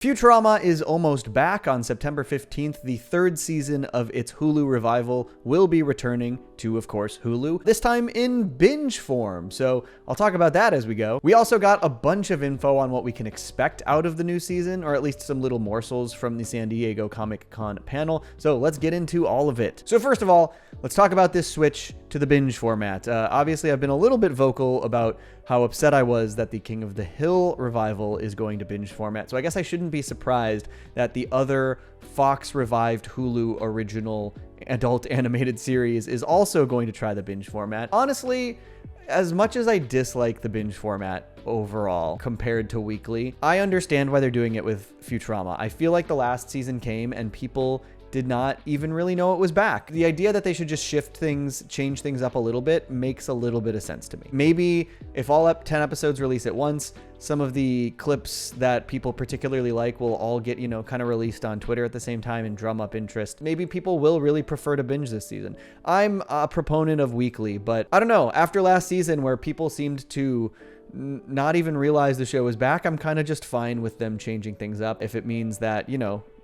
Futurama is almost back on September 15th. The third season of its Hulu revival will be returning to, of course, Hulu, this time in binge form. So I'll talk about that as we go. We also got a bunch of info on what we can expect out of the new season, or at least some little morsels from the San Diego Comic-Con panel. So let's get into all of it. So first of all, let's talk about this switch to the binge format. Obviously, I've been a little bit vocal about how upset I was that the King of the Hill revival is going to binge format. So I guess I shouldn't be surprised that the other Fox revived Hulu original adult animated series is also going to try the binge format. Honestly, as much as I dislike the binge format overall compared to weekly, I understand why they're doing it with Futurama. I feel like the last season came and people did not even really know it was back. The idea that they should just shift things, change things up a little bit makes a little bit of sense to me. Maybe if all 10 episodes release at once, some of the clips that people particularly like will all get, kind of released on Twitter at the same time and drum up interest. Maybe people will really prefer to binge this season. I'm a proponent of weekly, but I don't know. After last season where people seemed to not even realize the show was back, I'm kind of just fine with them changing things up if it means that,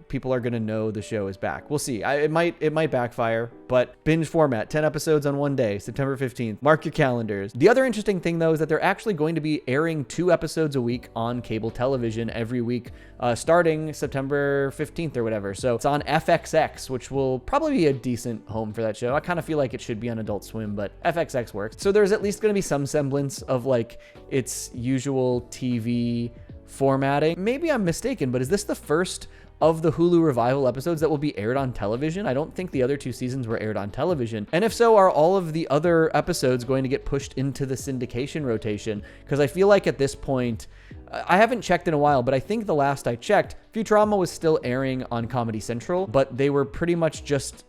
people are going to know the show is back. We'll see. It might backfire, but binge format, 10 episodes on one day, September 15th. Mark your calendars. The other interesting thing, though, is that they're actually going to be airing 2 episodes a week on cable television every week, starting September 15th or whatever. So it's on FXX, which will probably be a decent home for that show. I kind of feel like it should be on Adult Swim, but FXX works. So there's at least going to be some semblance of like its usual TV formatting. Maybe I'm mistaken, but is this the first of the Hulu revival episodes that will be aired on television? I don't think the other 2 seasons were aired on television. And if so, are all of the other episodes going to get pushed into the syndication rotation? Because I feel like at this point, I haven't checked in a while, but I think the last I checked, Futurama was still airing on Comedy Central, but they were pretty much just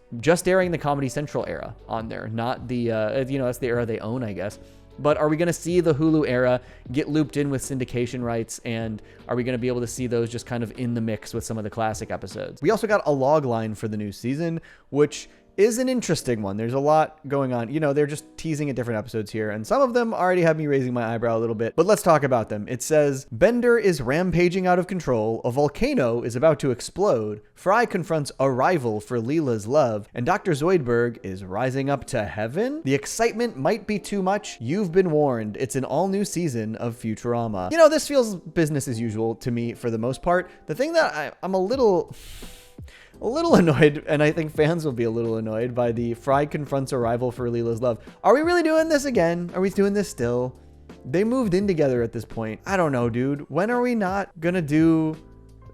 airing the Comedy Central era on there, not the, that's the era they own, I guess. But are we going to see the Hulu era get looped in with syndication rights? And are we going to be able to see those just kind of in the mix with some of the classic episodes? We also got a log line for the new season, which is an interesting one. There's a lot going on. They're just teasing at different episodes here, and some of them already have me raising my eyebrow a little bit, but let's talk about them. It says, Bender is rampaging out of control, a volcano is about to explode, Fry confronts a rival for Leela's love, and Dr. Zoidberg is rising up to heaven? The excitement might be too much. You've been warned. It's an all-new season of Futurama. This feels business as usual to me for the most part. The thing that I'm a little annoyed, and I think fans will be a little annoyed by the Fry confronts a rival for Leela's love. Are we really doing this again? Are we doing this still? They moved in together at this point. I don't know, dude. When are we not gonna do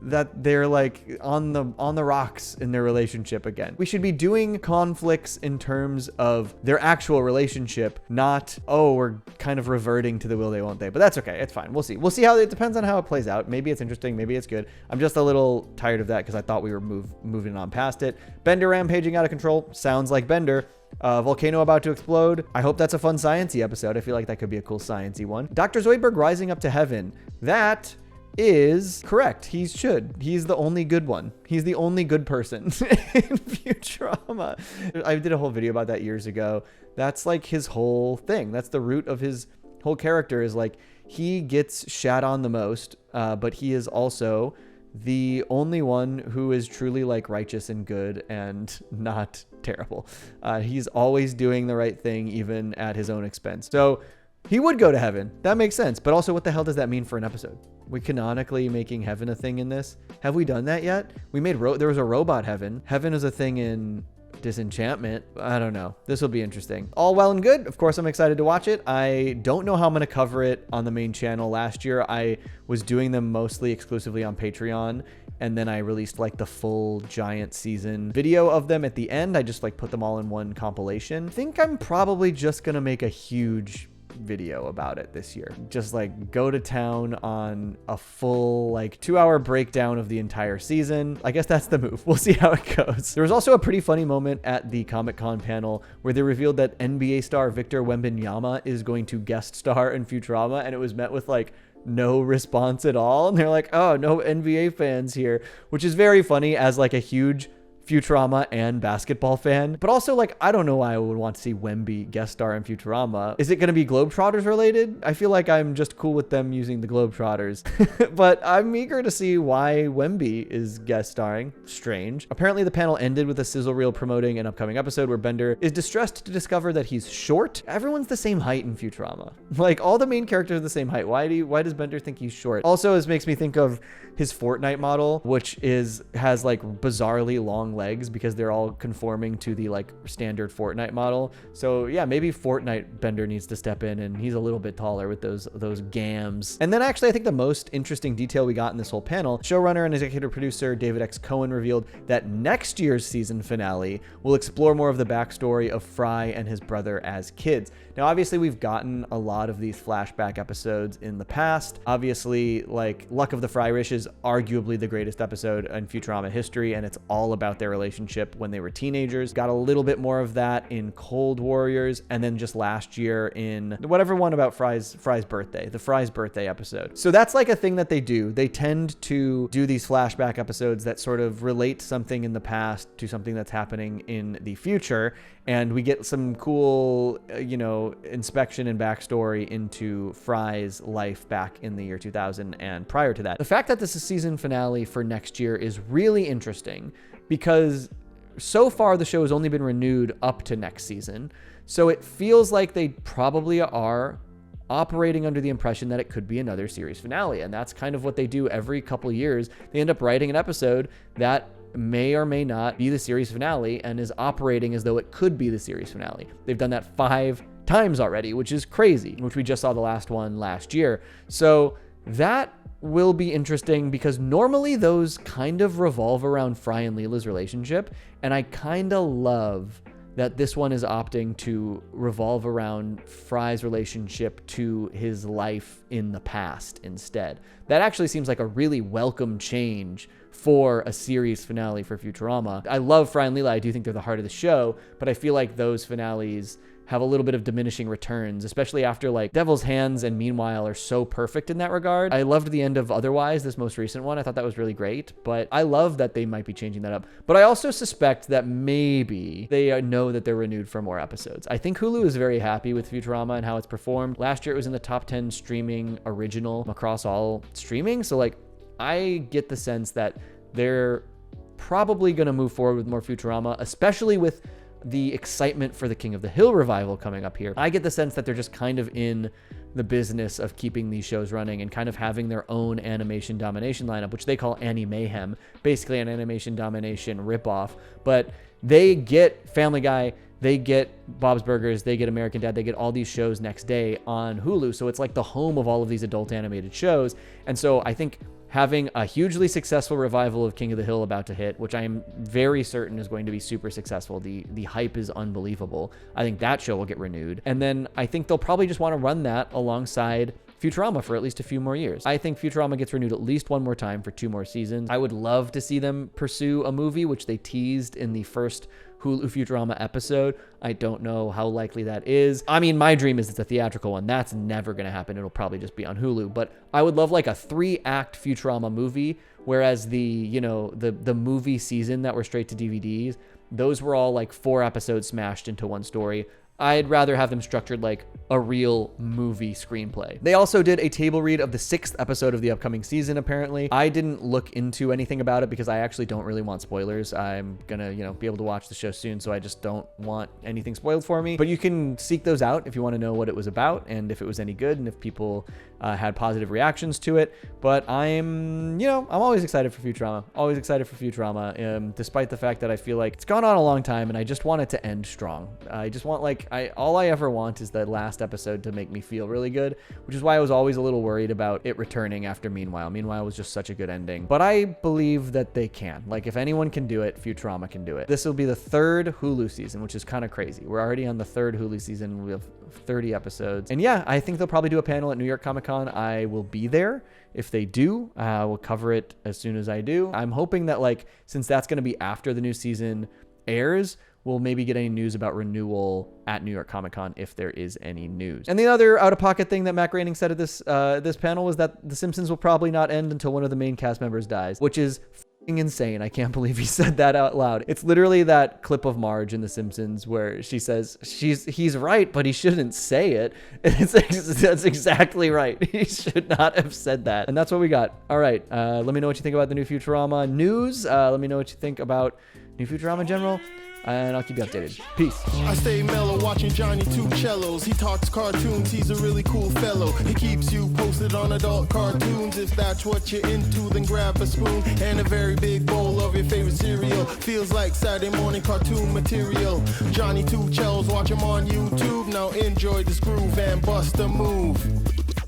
that they're like on the rocks in their relationship again? We should be doing conflicts in terms of their actual relationship, not, we're kind of reverting to the will they won't they. But that's okay. It's fine. We'll see. We'll see how it depends on how it plays out. Maybe it's interesting. Maybe it's good. I'm just a little tired of that because I thought we were moving on past it. Bender rampaging out of control. Sounds like Bender. Volcano about to explode. I hope that's a fun science-y episode. I feel like that could be a cool science-y one. Dr. Zoidberg rising up to heaven. That is correct. He's the only good one. He's the only good person in Futurama. I did a whole video about that years ago. That's like his whole thing. That's the root of his whole character, is like he gets shat on the most, but he is also the only one who is truly like righteous and good and not terrible. He's always doing the right thing, even at his own expense. So he would go to heaven. That makes sense. But also, what the hell does that mean for an episode? We canonically making heaven a thing in this? Have we done that yet? We made there was a robot heaven. Heaven is a thing in Disenchantment. I don't know. This will be interesting. All well and good. Of course, I'm excited to watch it. I don't know how I'm going to cover it on the main channel. Last year, I was doing them mostly exclusively on Patreon, and then I released like the full giant season video of them at the end. I just like put them all in one compilation. I think I'm probably just going to make a huge video about it this year. Just like go to town on a full like 2-hour breakdown of the entire season. I guess that's the move. We'll see how it goes. There was also a pretty funny moment at the Comic-Con panel where they revealed that NBA star Victor Wembanyama is going to guest star in Futurama, and it was met with like no response at all. And they're like, oh, no NBA fans here, which is very funny as like a huge Futurama and basketball fan. But also, like, I don't know why I would want to see Wemby guest star in Futurama. Is it going to be Globetrotters related? I feel like I'm just cool with them using the Globetrotters. But I'm eager to see why Wemby is guest starring. Strange. Apparently, the panel ended with a sizzle reel promoting an upcoming episode where Bender is distressed to discover that he's short. Everyone's the same height in Futurama. Like, all the main characters are the same height. Why does Bender think he's short? Also, this makes me think of his Fortnite model, which has like bizarrely long legs because they're all conforming to the like standard Fortnite model. So yeah, maybe Fortnite Bender needs to step in, and he's a little bit taller with those gams. And then actually, I think the most interesting detail we got in this whole panel, showrunner and executive producer David X. Cohen revealed that next year's season finale will explore more of the backstory of Fry and his brother as kids. Now, obviously, we've gotten a lot of these flashback episodes in the past. Obviously, like, Luck of the Fryrish is arguably the greatest episode in Futurama history, and it's all about their relationship when they were teenagers. Got a little bit more of that in Cold Warriors, and then just last year in whatever one about Fry's birthday, the Fry's birthday episode. So that's like a thing that they do. They tend to do these flashback episodes that sort of relate something in the past to something that's happening in the future, and we get some cool, inspection and backstory into Fry's life back in the year 2000 and prior to that. The fact that this is season finale for next year is really interesting because so far the show has only been renewed up to next season. So it feels like they probably are operating under the impression that it could be another series finale. And that's kind of what they do every couple of years. They end up writing an episode that may or may not be the series finale and is operating as though it could be the series finale. They've done that 5 times already, which is crazy, which we just saw the last one last year. So that will be interesting because normally those kind of revolve around Fry and Leela's relationship. And I kind of love that this one is opting to revolve around Fry's relationship to his life in the past instead. That actually seems like a really welcome change for a series finale for Futurama. I love Fry and Leela. I do think they're the heart of the show, but I feel like those finales have a little bit of diminishing returns, especially after like Devil's Hands and Meanwhile are so perfect in that regard. I loved the end of Otherwise, this most recent one. I thought that was really great, but I love that they might be changing that up. But I also suspect that maybe they know that they're renewed for more episodes. I think Hulu is very happy with Futurama and how it's performed. Last year it was in the top 10 streaming original across all streaming. So like, I get the sense that they're probably going to move forward with more Futurama, especially with the excitement for the King of the Hill revival coming up here. I get the sense that they're just kind of in the business of keeping these shows running and kind of having their own animation domination lineup, which they call Annie Mayhem, basically an animation domination ripoff. But they get Family Guy, they get Bob's Burgers, they get American Dad, they get all these shows next day on Hulu. So it's like the home of all of these adult animated shows. And so I think having a hugely successful revival of King of the Hill about to hit, which I am very certain is going to be super successful. The hype is unbelievable. I think that show will get renewed. And then I think they'll probably just want to run that alongside Futurama for at least a few more years. I think Futurama gets renewed at least one more time for 2 more seasons. I would love to see them pursue a movie, which they teased in the first Hulu Futurama episode. I don't know how likely that is. I mean, my dream is it's a theatrical one. That's never going to happen. It'll probably just be on Hulu. But I would love like a 3-act Futurama movie, whereas the movie season that were straight to DVDs, those were all like 4 episodes smashed into one story. I'd rather have them structured like a real movie screenplay. They also did a table read of the 6th episode of the upcoming season, apparently. I didn't look into anything about it because I actually don't really want spoilers. I'm gonna, be able to watch the show soon, so I just don't want anything spoiled for me. But you can seek those out if you want to know what it was about and if it was any good and if people had positive reactions to it. But I'm always excited for Futurama. Always excited for Futurama, despite the fact that I feel like it's gone on a long time and I just want it to end strong. I just want all I ever want is that last episode to make me feel really good, which is why I was always a little worried about it returning after Meanwhile. Meanwhile was just such a good ending. But I believe that they can. Like, if anyone can do it, Futurama can do it. This will be the 3rd Hulu season, which is kind of crazy. We're already on the 3rd Hulu season. We have 30 episodes. And yeah, I think they'll probably do a panel at New York Comic Con. I will be there. If they do, we'll cover it as soon as I do. I'm hoping that, since that's going to be after the new season airs, we'll maybe get any news about renewal at New York Comic Con if there is any news. And the other out-of-pocket thing that Matt Groening said at this panel was that The Simpsons will probably not end until one of the main cast members dies, which is insane. I can't believe he said that out loud. It's literally that clip of Marge in The Simpsons where she says he's right, but he shouldn't say it. That's exactly right. He should not have said that. And that's what we got. All right. Let me know what you think about the new Futurama news. Let me know what you think about new Futurama in general. And I'll keep you updated. Peace. I stay mellow watching Johnny Two Cellos. He talks cartoons, he's a really cool fellow. He keeps you posted on adult cartoons. If that's what you're into, then grab a spoon and a very big bowl of your favorite cereal. Feels like Saturday morning cartoon material. Johnny Two Cellos, watch him on YouTube. Now enjoy this groove and bust a move.